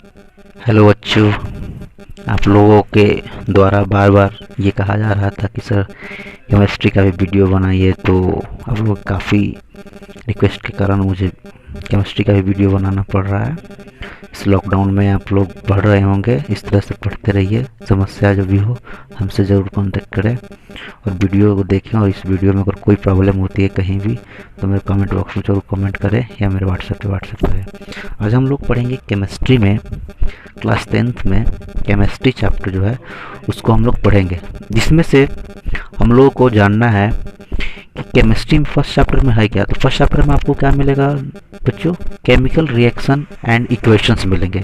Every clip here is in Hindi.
हेलो बच्चों। आप लोगों के द्वारा बार बार ये कहा जा रहा था कि सर केमिस्ट्री का भी वीडियो बनाइए, तो आप लोग काफ़ी रिक्वेस्ट के कारण मुझे केमिस्ट्री का भी वीडियो बनाना पड़ रहा है। इस लॉकडाउन में आप लोग पढ़ रहे होंगे, इस तरह से पढ़ते रहिए। समस्या जो भी हो हमसे ज़रूर कांटेक्ट करें और वीडियो को देखें। और इस वीडियो में अगर कोई प्रॉब्लम होती है कहीं भी तो मेरे कमेंट बॉक्स में ज़रूर कमेंट करें या मेरे व्हाट्सएप करें। आज हम लोग पढ़ेंगे केमिस्ट्री में, क्लास 10th में केमिस्ट्री चैप्टर जो है उसको हम लोग पढ़ेंगे, जिसमें से हम लोगों को जानना है कि केमिस्ट्री में फर्स्ट चैप्टर में है क्या। तो फर्स्ट चैप्टर में आपको क्या मिलेगा बच्चों? केमिकल रिएक्शन एंड इक्वेशंस मिलेंगे।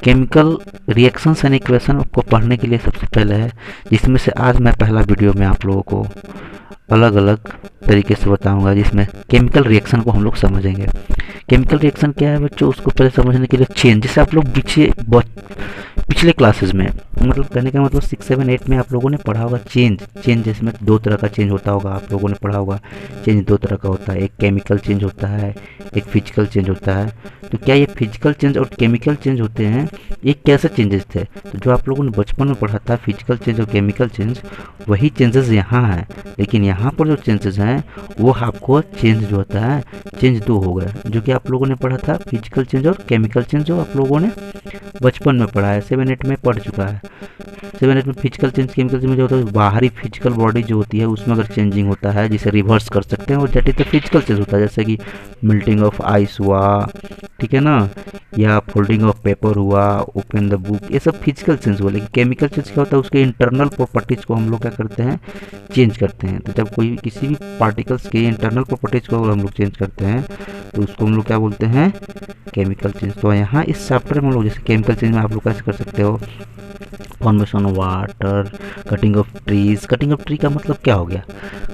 केमिकल रिएक्शंस एंड इक्वेशन आपको पढ़ने के लिए सबसे पहले है, जिसमें से आज मैं पहला वीडियो में आप लोगों को अलग अलग तरीके से बताऊंगा, जिसमें केमिकल रिएक्शन को हम लोग समझेंगे। केमिकल रिएक्शन क्या है बच्चों, उसको पहले समझने के लिए चेंज, जैसे आप लोग पिछले क्लासेस में, मतलब कहने का मतलब 6, 7, 8 में आप लोगों ने पढ़ा होगा चेंज जिसमें दो तरह का चेंज होता होगा। आप लोगों ने पढ़ा होगा चेंज दो तरह का होता है, एक केमिकल चेंज होता है, एक फिजिकल चेंज होता है। तो क्या ये फिजिकल चेंज और केमिकल चेंज होते हैं, ये कैसे चेंजेस थे? तो जो आप लोगों ने बचपन में पढ़ा था फिजिकल चेंज और केमिकल चेंज, वही चेंजेस यहाँ हैं। लेकिन यहाँ पर जो चेंजेस हैं वो आपको चेंज जो होता है, चेंज दो हो गए। जो कि आप लोगों ने पढ़ा था फिजिकल चेंज और केमिकल चेंज, जो आप लोगों ने बचपन में पढ़ा है, 7, 8 में पढ़ चुका है। 7, 8 में फिजिकल चेंज केमिकल चेंज में जो होता है, बाहरी फिजिकल बॉडी जो होती है उसमें अगर चेंजिंग होता है, जिसे रिवर्स कर सकते हैं, और that is the physical change होता है। जैसे कि मेल्टिंग ऑफ आइस हुआ, ठीक है ना, या फोल्डिंग ऑफ पेपर हुआ, ओपन द बुक, ये सब फिजिकल चेंज हुआ। लेकिन केमिकल चेंज क्या होता है, उसके इंटरनल प्रॉपर्टीज को हम लोग क्या करते हैं, चेंज करते हैं। तो जब कोई किसी भी पार्टिकल्स के इंटरनल प्रॉपर्टीज को हम लोग चेंज करते हैं तो उसको हम लोग क्या बोलते हैं, केमिकल चेंज। तो यहाँ इस चैप्टर में हम लोग जैसे केमिकल चेंज में आप लोग कैसे कर सकते हो, formation of water, cutting of trees. Cutting of tree का मतलब क्या हो गया?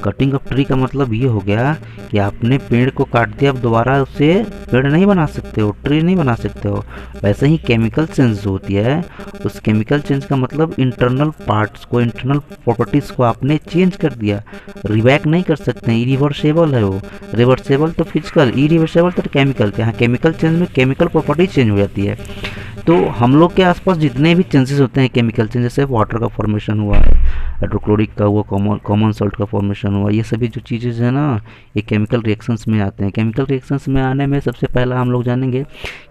कटिंग ऑफ ट्री का मतलब ये हो गया कि आपने पेड़ को काट दिया, अब दोबारा उससे पेड़ नहीं बना सकते हो, ट्री नहीं बना सकते हो। वैसे ही केमिकल चेंज जो होती है, उस केमिकल चेंज का मतलब इंटरनल पार्ट्स को, इंटरनल प्रॉपर्टीज़ को आपने चेंज कर दिया। रिवैक नहीं कर सकते, इरिवर्सेबल है वो। रिवर्सेबल तो फिजिकल, इरिवर्सेबल तो केमिकल। यहाँ केमिकल चेंज में केमिकल प्रॉपर्टी चेंज हो जाती है। तो हम लोग के आसपास जितने भी चेंजेस होते हैं केमिकल चेंज, जैसे वाटर का फॉर्मेशन हुआ है, हाइड्रोक्लोरिक का हुआ, कॉमन सॉल्ट का फॉर्मेशन हुआ, ये सभी जो चीज़ें हैं ना, ये केमिकल रिएक्शंस में आते हैं। केमिकल रिएक्शंस में आने में सबसे पहला हम लोग जानेंगे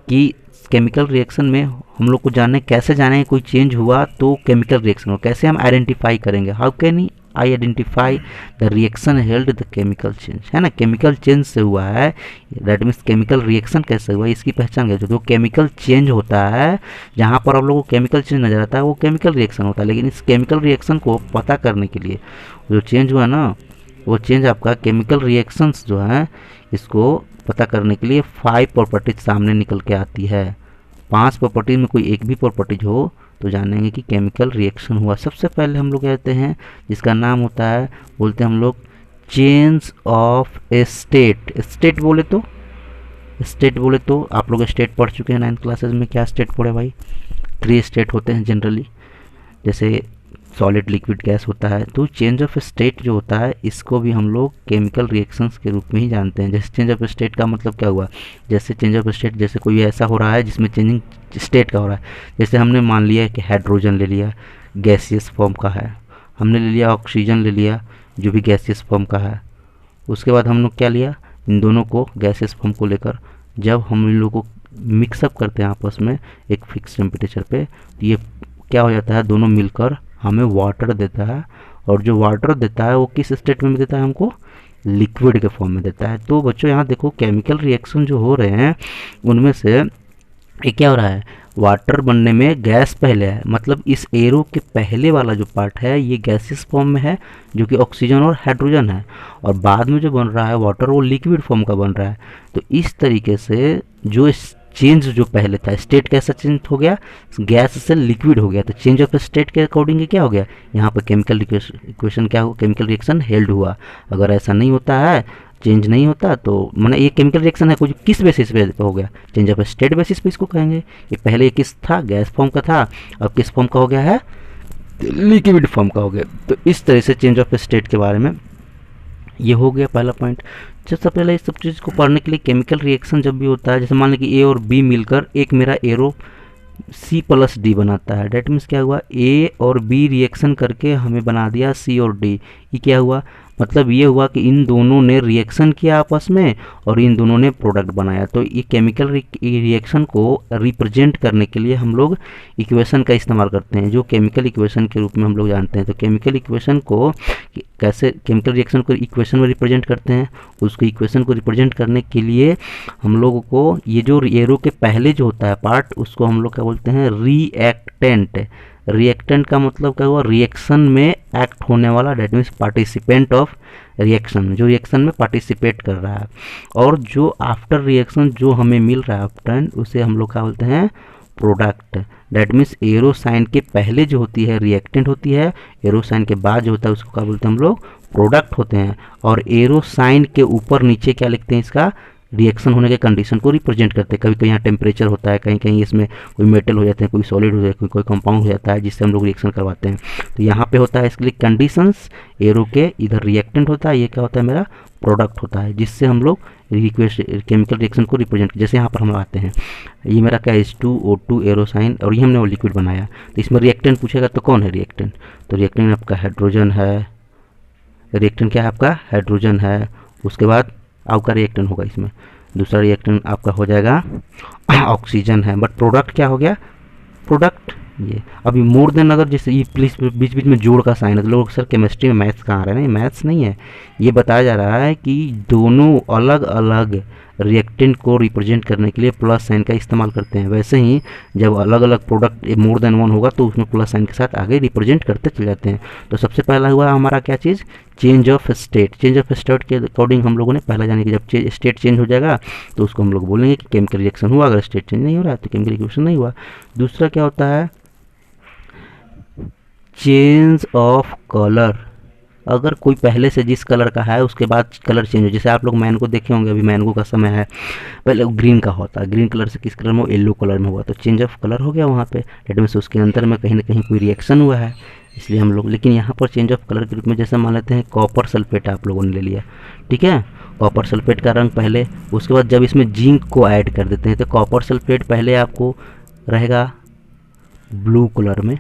कि केमिकल रिएक्शन में हम लोग को कैसे जाने कोई चेंज हुआ तो केमिकल रिएक्शन हो, कैसे हम आइडेंटिफाई करेंगे। How can I identify the reaction held the chemical change, है ना। केमिकल चेंज से हुआ है, दैट मीन्स केमिकल रिएक्शन कैसे हुआ, इसकी पहचान कैसे। जो केमिकल चेंज होता है, जहाँ पर आप लोगों को केमिकल चेंज नजर आता है, वो केमिकल रिएक्शन होता है। लेकिन इस केमिकल रिएक्शन को पता करने के लिए जो चेंज हुआ ना, वो चेंज आपका केमिकल रिएक्शंस जो है, इसको पता करने के लिए 5 प्रॉपर्टीज सामने निकल के आती है। 5 प्रॉपर्टीज में कोई एक भी प्रॉपर्टीज हो तो जानेंगे कि केमिकल रिएक्शन हुआ। सबसे पहले हम लोग कहते हैं, जिसका नाम होता है, बोलते हैं हम लोग चेंज ऑफ स्टेट। स्टेट बोले तो आप लोग स्टेट पढ़ चुके हैं 9th क्लासेस में। क्या स्टेट पढ़े भाई? 3 स्टेट होते हैं जनरली, जैसे सॉलिड, लिक्विड, गैस होता है। तो चेंज ऑफ स्टेट जो होता है, इसको भी हम लोग केमिकल रिएक्शंस के रूप में ही जानते हैं। जैसे चेंज ऑफ स्टेट का मतलब क्या हुआ, जैसे चेंज ऑफ स्टेट, जैसे कोई ऐसा हो रहा है जिसमें चेंजिंग स्टेट का हो रहा है। जैसे हमने मान लिया कि हाइड्रोजन ले लिया, गैसियस फॉर्म का है, हमने ले लिया ऑक्सीजन ले लिया, जो भी गैसियस फॉर्म का है। उसके बाद हम लोग क्या लिया, इन दोनों को, गैसियस फॉर्म को लेकर जब हम इन लोगों को मिक्सअप करते हैं आपस में एक फिक्स टेम्परेचर पे, तो ये क्या हो जाता है, दोनों मिलकर हमें वाटर देता है। और जो वाटर देता है वो किस स्टेट में देता है हमको? लिक्विड के फॉर्म में देता है। तो बच्चों यहाँ देखो, केमिकल रिएक्शन जो हो रहे हैं उनमें से ये क्या हो रहा है, वाटर बनने में गैस पहले है, मतलब इस एरो के पहले वाला जो पार्ट है ये गैसियस फॉर्म में है, जो कि ऑक्सीजन और हाइड्रोजन है। और बाद में जो बन रहा है वाटर, वो लिक्विड फॉर्म का बन रहा है। तो इस तरीके से जो चेंज जो पहले था, स्टेट कैसा चेंज हो गया, गैस से लिक्विड हो गया। तो चेंज ऑफ स्टेट के अकॉर्डिंग क्या हो गया, यहाँ पर केमिकल इक्वेशन क्या हो, केमिकल रिएक्शन हेल्ड हुआ। अगर ऐसा नहीं होता है, चेंज नहीं होता, तो माने ये केमिकल रिएक्शन है कुछ किस बेसिस पे हो गया, चेंज ऑफ स्टेट बेसिस पे इसको कहेंगे। ये पहले किस था, गैस फॉर्म का था, अब किस फॉर्म का हो गया है, लिक्विड फॉर्म का हो गया। तो इस तरह से चेंज ऑफ स्टेट के बारे में ये हो गया पहला पॉइंट। सबसे पहले इस सब चीज़ को पढ़ने के लिए, केमिकल रिएक्शन जब भी होता है, जैसे मान लें कि ए और बी मिलकर एक मेरा एरो C+D बनाता है। डेट मीन्स क्या हुआ, A और B रिएक्शन करके हमें बना दिया C और D। ये क्या हुआ, मतलब ये हुआ कि इन दोनों ने रिएक्शन किया आपस में और इन दोनों ने प्रोडक्ट बनाया। तो ये केमिकल रिएक्शन को रिप्रेजेंट करने के लिए हम लोग इक्वेशन का इस्तेमाल करते हैं, जो केमिकल इक्वेशन के रूप में हम लोग जानते हैं। तो केमिकल इक्वेशन को कैसे, केमिकल रिएक्शन को इक्वेशन में रिप्रेजेंट करते हैं, उसको इक्वेशन को रिप्रेजेंट करने के लिए हम लोगों को ये जो एरो के पहले जो होता है पार्ट, उसको हम लोग क्या बोलते हैं, रिएक्टेंट। रिएक्टेंट का मतलब क्या हुआ, रिएक्शन में एक्ट होने वाला, that means participant of reaction, जो रिएक्शन में पार्टिसिपेट कर रहा है। और जो आफ्टर रिएक्शन जो हमें मिल रहा है आफ्टर, उसे हम लोग क्या बोलते हैं, product. That means arrow sign के पहले जो होती है रिएक्टेंट होती है, एरो साइन के बाद जो होता है उसको क्या बोलते हैं हम लोग, प्रोडक्ट होते हैं। और एरो साइन के ऊपर नीचे क्या लिखते हैं, इसका रिएक्शन होने के कंडीशन को रिप्रेजेंट करते हैं। कभी कहीं यहाँ टेम्परेचर होता है, कहीं कहीं इसमें कोई मेटल हो जाते हैं, कोई सॉलिड हो जाता है, कोई कंपाउंड हो जाता है जिससे हम लोग रिएक्शन करवाते हैं। तो यहाँ पे होता है इसके लिए कंडीशंस, एरो के इधर रिएक्टेंट होता है, ये क्या होता है, मेरा प्रोडक्ट होता है, जिससे हम लोग केमिकल रिएक्शन को रिप्रेजेंट, जैसे यहाँ पर हम आते हैं, ये मेरा क्या H2O2 एरो साइन, और ये हमने वो लिक्विड बनाया। तो इसमें रिएक्टेंट पूछेगा तो कौन है रिएक्टेंट, तो रिएक्टेंट आपका हाइड्रोजन है। रिएक्टेंट क्या है आपका, हाइड्रोजन है। उसके बाद आपका रिएक्टेंट होगा इसमें, दूसरा रिएक्टेंट आपका हो जाएगा ऑक्सीजन है। बट प्रोडक्ट क्या हो गया, प्रोडक्ट ये। अभी मोर देन, अगर जैसे ये प्लीज बीच बीच में जोड़ का साइन है, तो लोग सर केमिस्ट्री में मैथ्स कहाँ आ रहे हैं, नहीं मैथ्स नहीं है, ये बताया जा रहा है कि दोनों अलग अलग रिएक्टेंट को रिप्रेजेंट करने के लिए प्लस साइन का इस्तेमाल करते हैं। वैसे ही जब अलग अलग प्रोडक्ट मोर देन वन होगा तो उसमें प्लस साइन के साथ आगे रिप्रेजेंट करते चले जाते हैं। तो सबसे पहला हुआ हमारा क्या चीज़, change of state. Change of state के अकॉर्डिंग हम लोगों ने पहला जाने कि जब स्टेट चेंज हो जाएगा तो उसको हम लोग बोलेंगे कि केमिकल रिएक्शन हुआ। अगर स्टेट चेंज नहीं हो रहा है तो केमिकल रिएक्शन नहीं हुआ। दूसरा क्या होता है, चेंज ऑफ कलर। अगर कोई पहले से जिस कलर का है उसके बाद कलर चेंज हो, जैसे आप लोग मैंगो देखे होंगे, अभी मैंगो का समय है, पहले ग्रीन का होता है, ग्रीन कलर से किस कलर में, येलो कलर में हुआ, तो चेंज ऑफ कलर हो गया वहाँ पे। डेट मीन्स उसके अंदर में कहीं ना कहीं कोई रिएक्शन हुआ है, इसलिए हम लोग, लेकिन यहाँ पर चेंज ऑफ कलर के रूप में जैसे मान लेते हैं कॉपर सल्फेट आप लोगों ने ले लिया, ठीक है, कॉपर सल्फेट का रंग पहले, उसके बाद जब इसमें जिंक को ऐड कर देते हैं तो कॉपर सल्फेट पहले आपको रहेगा ब्लू कलर में,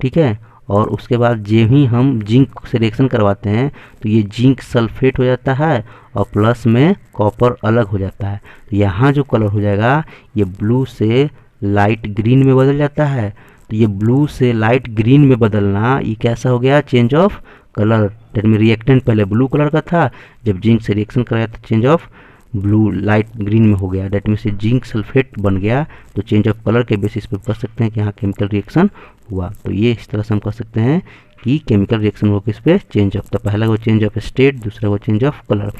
ठीक है, और उसके बाद जो ही हम जिंक से रिएक्शन करवाते हैं तो ये जिंक सल्फेट हो जाता है और प्लस में कॉपर अलग हो जाता है। तो यहाँ जो कलर हो जाएगा ये ब्लू से लाइट ग्रीन में बदल जाता है। तो ये ब्लू से लाइट ग्रीन में बदलना, ये कैसा हो गया, चेंज ऑफ कलर। डेट में रिएक्टेंट पहले ब्लू कलर का था, जब जिंक से रिएक्शन कराया तो change of blue light green में हो गया। डेट मीन से जिंक सल्फेट बन गया। तो चेंज ऑफ कलर के बेसिस पे कह सकते हैं कि यहाँ केमिकल रिएक्शन हुआ। तो ये इस तरह से हम कह सकते हैं कि केमिकल रिएक्शन हो किस पे, चेंज ऑफ। तो पहला वो चेंज ऑफ स्टेट, दूसरा वो चेंज ऑफ कलर।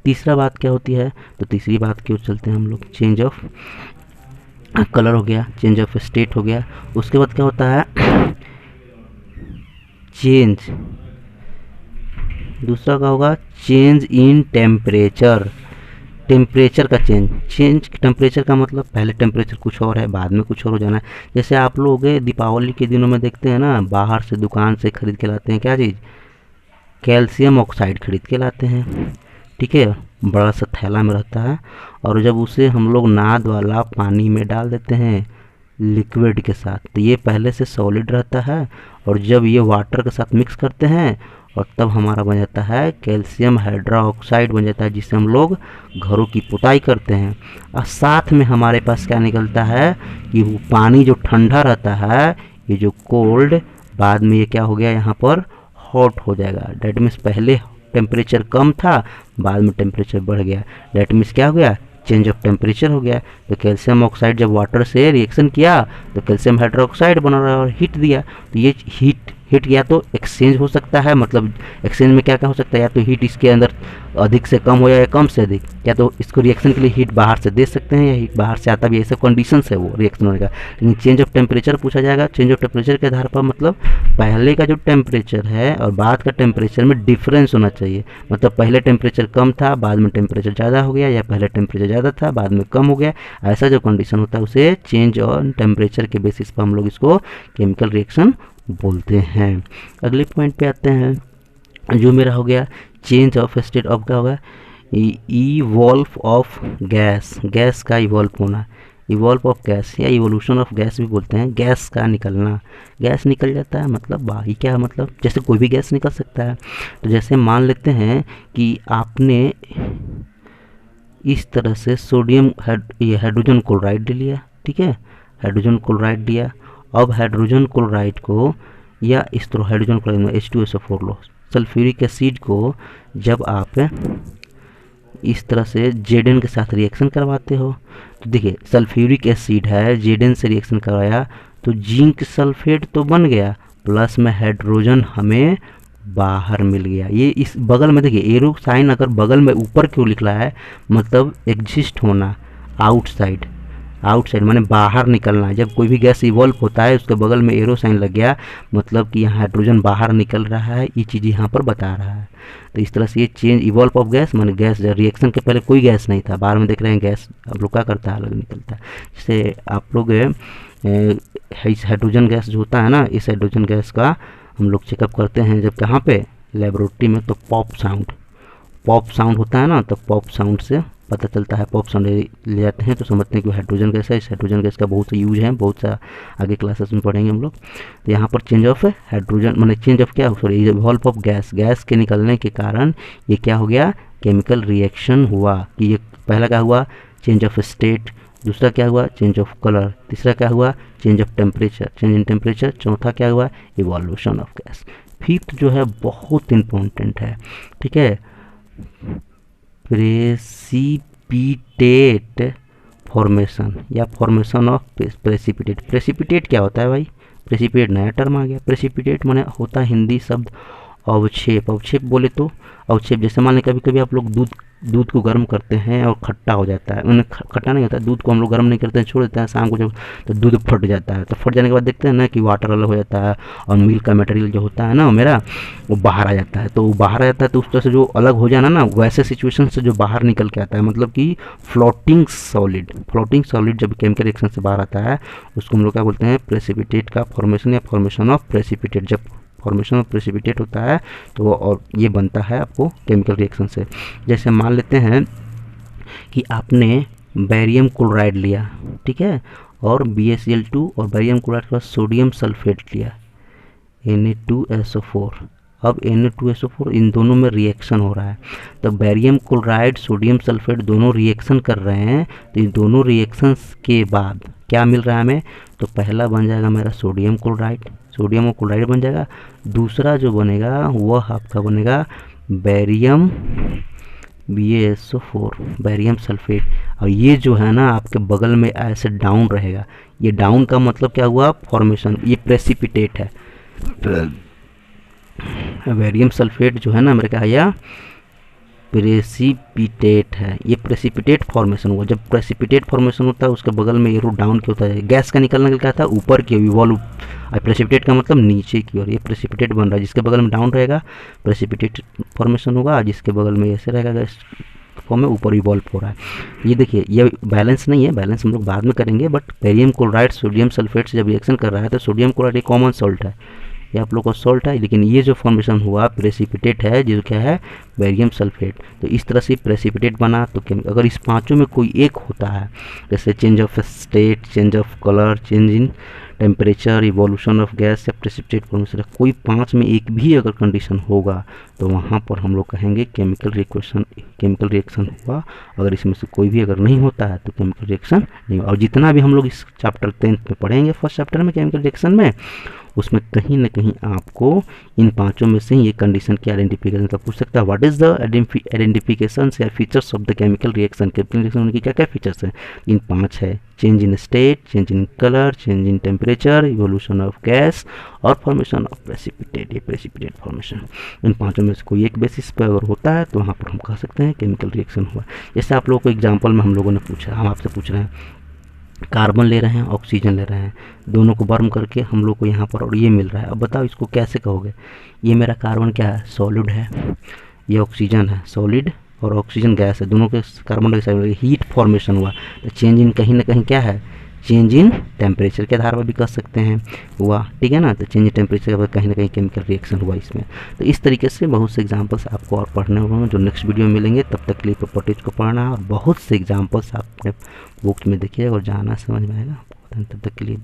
तीसरा बात क्या होती है, तो तीसरी बात की ओर चलते हैं हम लोग। चेंज ऑफ कलर हो गया, चेंज ऑफ स्टेट हो गया, उसके बाद क्या होता है, चेंज, दूसरा क्या होगा, चेंज इन टेम्परेचर। टेम्परेचर का चेंज टेम्परेचर का मतलब पहले टेम्परेचर कुछ और है, बाद में कुछ और हो जाना है। जैसे आप लोग दीपावली के दिनों में देखते हैं ना, बाहर से दुकान से खरीद के लाते हैं क्या चीज़, कैल्शियम ऑक्साइड खरीद के लाते हैं, ठीक है, बड़ा सा थैला में रहता है, और जब उसे हम लोग नाद वाला पानी में डाल देते हैं लिक्विड के साथ, तो ये पहले से सॉलिड रहता है, और जब ये वाटर के साथ मिक्स करते हैं और तब हमारा बन जाता है कैल्शियम हाइड्रोक्साइड बन जाता है, जिससे हम लोग घरों की पुताई करते हैं। और साथ में हमारे पास क्या निकलता है कि वो पानी जो ठंडा रहता है, ये जो कोल्ड, बाद में ये क्या हो गया, यहाँ पर हॉट हो जाएगा। डेट मीन्स पहले टेम्परेचर कम था, बाद में टेम्परेचर बढ़ गया। डेट मीन्स क्या हो गया, चेंज ऑफ टेम्परेचर हो गया। तो कैल्शियम ऑक्साइड जब वाटर से रिएक्शन किया तो कैल्शियम हाइड्रोक्साइड बना रहा और हीट दिया, तो ये हीट या तो एक्सचेंज हो सकता है, मतलब एक्सचेंज में क्या क्या हो सकता है, या तो हीट इसके अंदर अधिक से कम हो या कम से अधिक, या तो इसको रिएक्शन के लिए हीट बाहर से दे सकते हैं या हीट बाहर से आता भी, ऐसे कंडीशन है वो रिएक्शन होने का। लेकिन चेंज ऑफ टेम्परेचर पूछा जाएगा, चेंज ऑफ टेम्परेचर के आधार पर मतलब पहले का जो टेम्परेचर है और बाद का टेम्परेचर में डिफरेंस होना चाहिए। मतलब पहले टेम्परेचर कम था, बाद में टेम्परेचर ज़्यादा हो गया, या पहले टेम्परेचर ज़्यादा था, बाद में कम हो गया, ऐसा जो कंडीशन होता है उसे चेंज ऑन टेम्परेचर के बेसिस पर हम लोग इसको केमिकल रिएक्शन बोलते हैं। अगले पॉइंट पे आते हैं, जो मेरा हो गया चेंज ऑफ स्टेट ऑफ क्या होगा, इवॉल्व ऑफ गैस, गैस का इवॉल्व होना। इवॉल्व ऑफ गैस या इवोल्यूशन ऑफ गैस भी बोलते हैं, गैस का निकलना। गैस निकल जाता है मतलब बाहरी क्या है, मतलब जैसे कोई भी गैस निकल सकता है। तो जैसे मान लेते हैं कि आपने इस तरह से सोडियम ये हाइड्रोजन क्लोराइड ले लिया, ठीक है, हाइड्रोजन क्लोराइड लिया। अब हाइड्रोजन क्लोराइड को या इस तरह हाइड्रोजन क्लोराइड में H2SO4 लो, सल्फ्यूरिक एसिड को जब आप इस तरह से Zn के साथ रिएक्शन करवाते हो, तो देखिए सल्फ्यूरिक एसिड है, Zn से रिएक्शन करवाया तो जिंक सल्फेट तो बन गया, प्लस में हाइड्रोजन हमें बाहर मिल गया। ये इस बगल में देखिए एरो साइन अगर बगल में ऊपर क्यों लिख रहा है, मतलब एग्जिस्ट होना, आउटसाइड, आउटसाइड माने बाहर निकलना। जब कोई भी गैस इवॉल्व होता है उसके बगल में एरो साइन लग गया, मतलब कि यहाँ हाइड्रोजन बाहर निकल रहा है, ये चीज़ यहाँ पर बता रहा है। तो इस तरह से ये चेंज इवॉल्व ऑफ गैस माने गैस रिएक्शन के पहले कोई गैस नहीं था, बाहर में देख रहे हैं गैस अब लोग क्या करता है अलग निकलता है। जैसे आप लोग हाइड्रोजन गैस जो होता है ना, इस हाइड्रोजन गैस का हम लोग चेकअप करते हैं जब कहाँ पे, लेबोरेटरी में, तो पॉप साउंड होता है ना, तो पॉप साउंड से पता चलता है। पॉप साउंड ले जाते हैं तो समझते हैं कि हाइड्रोजन गैस है। इस हाइड्रोजन गैस का बहुत सा यूज है, बहुत सा आगे क्लासेस में पढ़ेंगे हम लोग। तो यहाँ पर चेंज ऑफ हाइड्रोजन माने चेंज ऑफ क्या, sorry evolve of gas, gas के निकलने के कारण ये क्या हो गया, केमिकल रिएक्शन हुआ। कि ये पहला क्या हुआ, चेंज ऑफ स्टेट, दूसरा क्या हुआ, चेंज ऑफ कलर, तीसरा क्या हुआ, change of temperature, change in temperature, चौथा क्या हुआ, इवोल्यूशन ऑफ गैस। फिफ्थ जो है बहुत इंपॉर्टेंट है, ठीक है, प्रेसिपिटेट फॉर्मेशन या फॉर्मेशन ऑफ प्रेसिपिटेट। प्रेसिपिटेट क्या होता है भाई, प्रेसिपिटेट नया टर्म आ गया। प्रेसिपिटेट माने होता है हिंदी शब्द अवक्षेप। अवक्षेप बोले तो अवक्षेप, जैसे मान लें कभी कभी आप लोग दूध को गर्म करते हैं और खट्टा हो जाता है, उन्हें खट्टा नहीं होता है, दूध को हम लोग गर्म नहीं करते हैं, छोड़ देते हैं शाम को जब, तो दूध फट जाता है। तो फट जाने के बाद देखते हैं ना कि वाटर अलग हो जाता है और मिल्क का मटेरियल जो होता है ना मेरा, वो बाहर आ जाता है। तो वो बाहर आ जाता है तो उस तरह से जो अलग हो जाना ना, वैसे सिचुएशन से जो बाहर निकल के आता है, मतलब कि फ्लोटिंग सॉलिड जब केमिकल रिएक्शन से बाहर आता है उसको हम लोग क्या बोलते हैं, प्रेसिपिटेट का फॉर्मेशन या फॉर्मेशन ऑफ प्रेसिपिटेट। जब फॉर्मेशन ऑफ प्रेसिपिटेट होता है तो वो और ये बनता है आपको केमिकल रिएक्शन से। जैसे मान लेते हैं कि आपने बेरियम क्लोराइड लिया, ठीक है, और BaCl2 और बेरियम क्लोराइड के बाद सोडियम सल्फेट लिया, Na2SO4। अब Na2SO4 इन दोनों में रिएक्शन हो रहा है, तो बेरियम क्लोराइड सोडियम सल्फेट दोनों रिएक्शन कर रहे हैं। तो इन दोनों रिएक्शंस के बाद क्या मिल रहा है हमें, तो पहला बन जाएगा मेरा सोडियम क्लोराइड, सोडियम और क्लोराइड बन जाएगा। दूसरा जो बनेगा वह आपका बनेगा बेरियम BaSO4, बेरियम सल्फेट। और ये जो है ना आपके बगल में ऐसे डाउन रहेगा, ये डाउन का मतलब क्या हुआ, फॉर्मेशन, ये प्रेसिपिटेट है। बेरियम सल्फेट जो है ना मेरे क्या है, प्रेसिपिटेट है, ये प्रेसिपिटेट फॉर्मेशन हुआ। जब प्रेसिपिटेट फॉर्मेशन होता है उसके बगल में एरो डाउन की होता है, गैस का निकलने का क्या था, ऊपर की इवॉल्व, प्रेसिपिटेट का मतलब नीचे की ओर, ये प्रेसिपिटेट बन रहा है। जिसके बगल में डाउन रहेगा प्रेसिपिटेट फॉर्मेशन होगा, जिसके बगल में ऐसे रहेगा गैस फॉर्म में ऊपर इवॉल्व हो रहा है। ये देखिए ये बैलेंस नहीं है, बैलेंस हम लोग बाद में करेंगे, but barium chloride sodium sulphate से जब रिएक्शन कर रहा है तो सोडियम क्लोराइड एक कॉमन सॉल्ट है, ये आप लोग का सॉल्ट है, लेकिन ये जो फॉर्मेशन हुआ प्रेसिपिटेट है जो क्या है, बेरियम सल्फेट। तो इस तरह से प्रेसिपिटेट बना। तो अगर इस पांचों में कोई एक होता है, जैसे change of state, change of colour, change in temperature, evolution of gas या प्रेसिपिटेट फॉर्मेशन, कोई पांच में एक भी अगर कंडीशन होगा तो वहाँ पर हम लोग कहेंगे केमिकल रिएक्शन हुआ। अगर इसमें से कोई भी अगर नहीं होता है तो केमिकल रिएक्शन नहीं। और जितना भी हम लोग इस चैप्टर 10th में पढ़ेंगे, फर्स्ट चैप्टर में केमिकल रिएक्शन में, उसमें कहीं ना कहीं आपको इन पांचों में से ये कंडीशन की आइडेंटिफिकेशन का पूछ सकता है। व्हाट इज द आइडेंटिफिकेशन या features of the chemical reaction, chemical reaction उनकी क्या क्या फीचर्स हैं, इन पांच है, change in state, change in colour, change in temperature, evolution of gas और फॉर्मेशन ऑफ प्रेसिपिटेट, ये प्रेसिपिटेट फॉर्मेशन। इन पांचों में से कोई एक बेसिस पर अगर होता है तो वहाँ पर हम कह सकते हैं केमिकल रिएक्शन हुआ। जैसे आप लोगों को एग्जाम्पल में हम लोगों ने पूछा, हम आपसे पूछ रहे हैं, कार्बन ले रहे हैं, ऑक्सीजन ले रहे हैं, दोनों को बर्न करके हम लोग को यहाँ पर और ये मिल रहा है। अब बताओ इसको कैसे कहोगे, ये मेरा कार्बन क्या है, सॉलिड है, ये ऑक्सीजन है सॉलिड, और ऑक्सीजन गैस है, दोनों के कार्बन डाइऑक्साइड हीट फॉर्मेशन हुआ। तो चेंज इन कहीं ना कहीं क्या है, चेंज इन टेम्परेचर के आधार पर भी कर सकते हैं हुआ, ठीक है ना। तो चेंज इन टेम्परेचर का कहीं ना कहीं केमिकल रिएक्शन हुआ इसमें। तो इस तरीके से बहुत से एग्जांपल्स आपको और पढ़ने होंगे जो नेक्स्ट वीडियो में मिलेंगे। तब तक के लिए प्रॉपर्टीज को पढ़ना है और बहुत से एग्जांपल्स आप अपने बुक्स में देखिएगा और जाना समझ में आएगा। तब तक के लिए